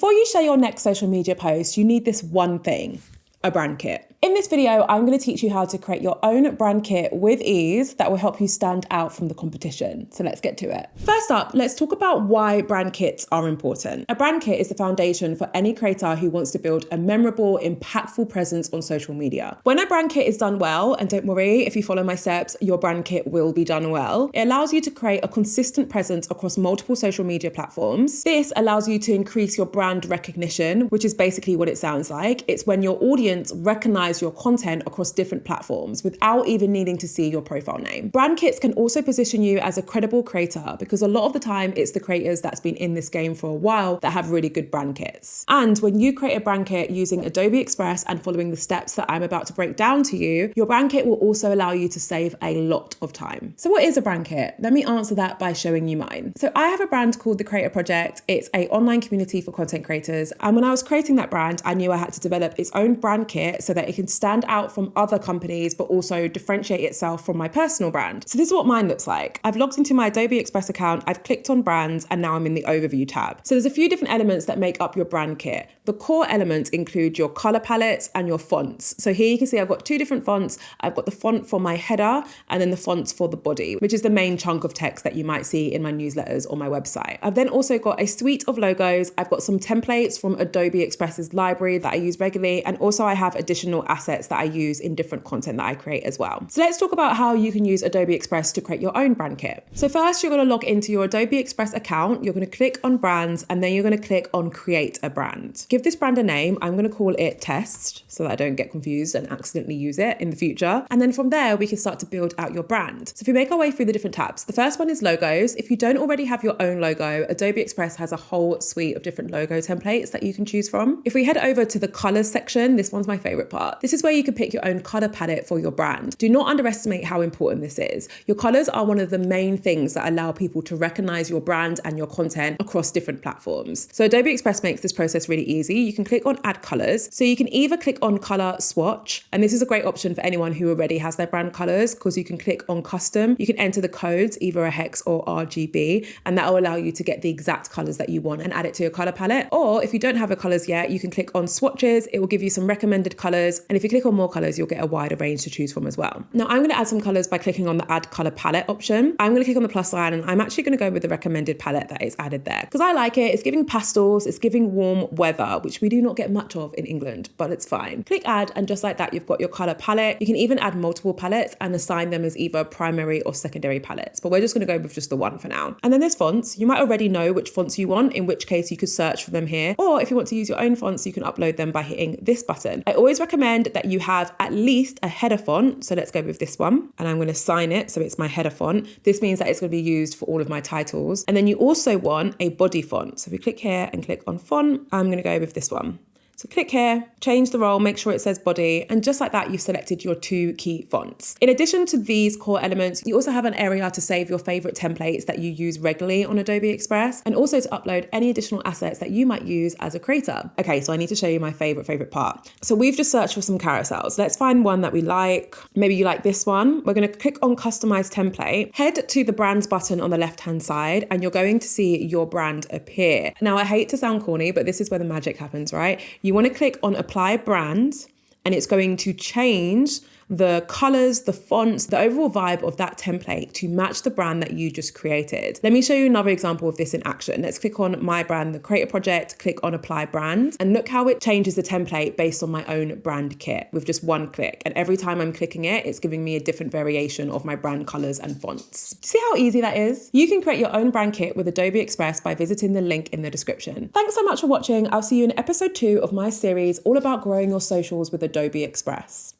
Before you share your next social media post, you need this one thing, a brand kit. In this video, I'm going to teach you how to create your own brand kit with ease that will help you stand out from the competition. So let's get to it. First up, let's talk about why brand kits are important. A brand kit is the foundation for any creator who wants to build a memorable, impactful presence on social media. When a brand kit is done well, and don't worry, if you follow my steps, your brand kit will be done well, it allows you to create a consistent presence across multiple social media platforms. This allows you to increase your brand recognition, which is basically what it sounds like. It's when your audience recognize your content across different platforms without even needing to see your profile name. Brand kits can also position you as a credible creator because a lot of the time it's the creators that's been in this game for a while that have really good brand kits. And when you create a brand kit using Adobe Express and following the steps that I'm about to break down to you, your brand kit will also allow you to save a lot of time. So what is a brand kit? Let me answer that by showing you mine. So I have a brand called The Creator Project. It's an online community for content creators. And when I was creating that brand, I knew I had to develop its own brand kit so that it can stand out from other companies, but also differentiate itself from my personal brand. So this is what mine looks like. I've logged into my Adobe Express account, I've clicked on brands, and now I'm in the overview tab. So there's a few different elements that make up your brand kit. The core elements include your color palettes and your fonts. So here you can see I've got two different fonts. I've got the font for my header and then the fonts for the body, which is the main chunk of text that you might see in my newsletters or my website. I've then also got a suite of logos. I've got some templates from Adobe Express's library that I use regularly. And also I have additional assets that I use in different content that I create as well. So let's talk about how you can use Adobe Express to create your own brand kit. So first you're going to log into your Adobe Express account. You're going to click on brands and then you're going to click on create a brand. Give this brand a name. I'm going to call it test so that I don't get confused and accidentally use it in the future. And then from there, we can start to build out your brand. So if we make our way through the different tabs, the first one is logos. If you don't already have your own logo, Adobe Express has a whole suite of different logo templates that you can choose from. If we head over to the colors section, this one's my favorite part. This is where you can pick your own color palette for your brand. Do not underestimate how important this is. Your colors are one of the main things that allow people to recognize your brand and your content across different platforms. So Adobe Express makes this process really easy. You can click on add colors. So you can either click on color swatch, and this is a great option for anyone who already has their brand colors because you can click on custom. You can enter the codes, either a hex or RGB, and that will allow you to get the exact colors that you want and add it to your color palette. Or if you don't have your colors yet, you can click on swatches. It will give you some recommended colors. And if you click on more colors, you'll get a wider range to choose from as well. Now I'm going to add some colors by clicking on the add color palette option. I'm going to click on the plus sign and I'm actually going to go with the recommended palette that is added there because I like it. It's giving pastels, it's giving warm weather, which we do not get much of in England, but it's fine. Click add and just like that, you've got your color palette. You can even add multiple palettes and assign them as either primary or secondary palettes, but we're just going to go with just the one for now. And then there's fonts. You might already know which fonts you want, in which case you could search for them here. Or if you want to use your own fonts, you can upload them by hitting this button. I always recommend that you have at least a header font. So let's go with this one and I'm going to sign it. So it's my header font. This means that it's going to be used for all of my titles. And then you also want a body font. So if we click here and click on font, I'm going to go with this one. So click here, change the role, make sure it says body, and just like that, you've selected your two key fonts. In addition to these core elements, you also have an area to save your favorite templates that you use regularly on Adobe Express, and also to upload any additional assets that you might use as a creator. Okay, so I need to show you my favorite part. So we've just searched for some carousels. Let's find one that we like. Maybe you like this one. We're going to click on customize template, head to the brands button on the left-hand side, and you're going to see your brand appear. Now, I hate to sound corny, but this is where the magic happens, right? You want to click on apply brand and it's going to change the colors, the fonts, the overall vibe of that template to match the brand that you just created. Let me show you another example of this in action. Let's click on my brand, The Creator Project, click on apply brand, and look how it changes the template based on my own brand kit with just one click. And every time I'm clicking it, it's giving me a different variation of my brand colors and fonts. See how easy that is? You can create your own brand kit with Adobe Express by visiting the link in the description. Thanks so much for watching. I'll see you in episode 2 of my series all about growing your socials with Adobe Express.